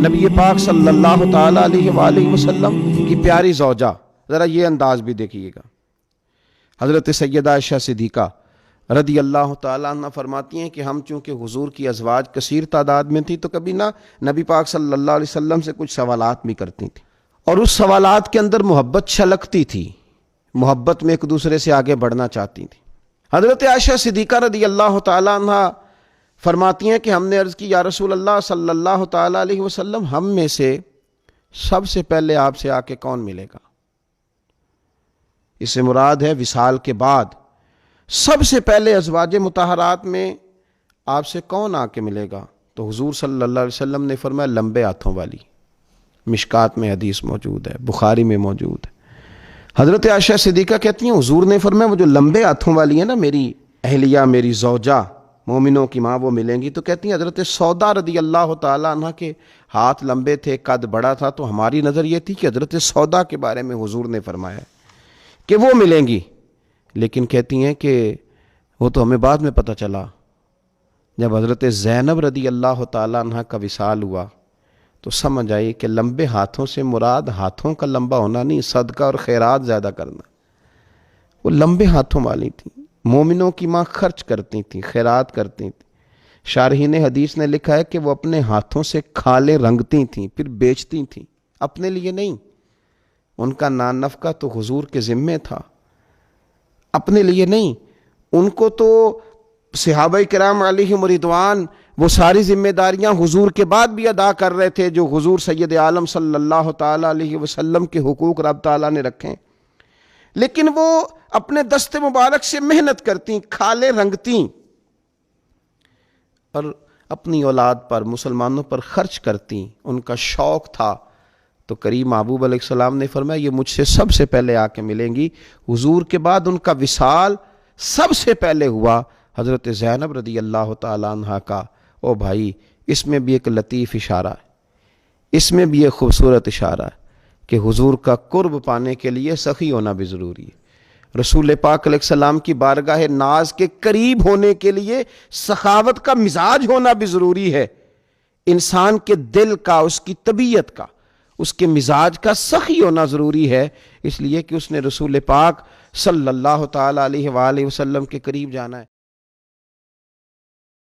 نبی پاک صلی اللہ تعالی علیہ وآلہ وسلم کی پیاری زوجہ، ذرا یہ انداز بھی دیکھیے گا۔ حضرت سیدہ عائشہ صدیقہ رضی اللہ تعالیٰ عنہ فرماتی ہیں کہ ہم چونکہ حضور کی ازواج کثیر تعداد میں تھی تو کبھی نہ نبی پاک صلی اللہ علیہ وسلم سے کچھ سوالات بھی کرتی تھیں، اور اس سوالات کے اندر محبت چھلکتی تھی، محبت میں ایک دوسرے سے آگے بڑھنا چاہتی تھی۔ حضرت عائشہ صدیقہ رضی اللہ تعالیٰ عنہ فرماتی ہیں کہ ہم نے عرض کی یا رسول اللہ صلی اللہ تعالیٰ علیہ وسلم، ہم میں سے سب سے پہلے آپ سے آ کے کون ملے گا؟ اس سے مراد ہے وصال کے بعد سب سے پہلے ازواج مطہرات میں آپ سے کون آ کے ملے گا؟ تو حضور صلی اللہ علیہ وسلم نے فرمایا لمبے ہاتھوں والی۔ مشکات میں حدیث موجود ہے، بخاری میں موجود ہے۔ حضرت عائشہ صدیقہ کہتی ہیں حضور نے فرمایا وہ جو لمبے ہاتھوں والی ہے نا، میری اہلیہ، میری زوجہ، مومنوں کی ماں، وہ ملیں گی۔ تو کہتی ہیں حضرت سودا رضی اللہ تعالیٰ عنہ کے ہاتھ لمبے تھے، قد بڑا تھا، تو ہماری نظر یہ تھی کہ حضرت سودا کے بارے میں حضور نے فرمایا کہ وہ ملیں گی، لیکن کہتی ہیں کہ وہ تو ہمیں بعد میں پتہ چلا جب حضرت زینب رضی اللہ تعالیٰ عنہ کا وصال ہوا تو سمجھ آئی کہ لمبے ہاتھوں سے مراد ہاتھوں کا لمبا ہونا نہیں، صدقہ اور خیرات زیادہ کرنا۔ وہ لمبے ہاتھوں والی تھیں، مومنوں کی ماں، خرچ کرتی تھیں، خیرات کرتی تھیں۔ شارحین حدیث نے لکھا ہے کہ وہ اپنے ہاتھوں سے کھالیں رنگتی تھیں، پھر بیچتی تھیں، اپنے لیے نہیں۔ ان کا نان نفقہ تو حضور کے ذمے تھا، اپنے لیے نہیں۔ ان کو تو صحابہ کرام علیہم رضوان وہ ساری ذمہ داریاں حضور کے بعد بھی ادا کر رہے تھے جو حضور سید عالم صلی اللہ تعالیٰ علیہ وسلم کے حقوق رب تعالیٰ نے رکھے، لیکن وہ اپنے دست مبارک سے محنت کرتی، کھالیں رنگتی اور اپنی اولاد پر، مسلمانوں پر خرچ کرتی۔ ان کا شوق تھا۔ تو کریم محبوب علیہ السلام نے فرمایا یہ مجھ سے سب سے پہلے آ کے ملیں گی۔ حضور کے بعد ان کا وصال سب سے پہلے ہوا حضرت زینب رضی اللہ تعالیٰ عنہ کا۔ او بھائی، اس میں بھی ایک لطیف اشارہ ہے، اس میں بھی ایک خوبصورت اشارہ ہے کہ حضور کا قرب پانے کے لیے سخی ہونا بھی ضروری ہے۔ رسول پاک علیہ السلام کی بارگاہ ناز کے قریب ہونے کے لیے سخاوت کا مزاج ہونا بھی ضروری ہے۔ انسان کے دل کا، اس کی طبیعت کا، اس کے مزاج کا سخی ہونا ضروری ہے، اس لیے کہ اس نے رسول پاک صلی اللہ تعالیٰ علیہ وآلہ وسلم کے قریب جانا ہے۔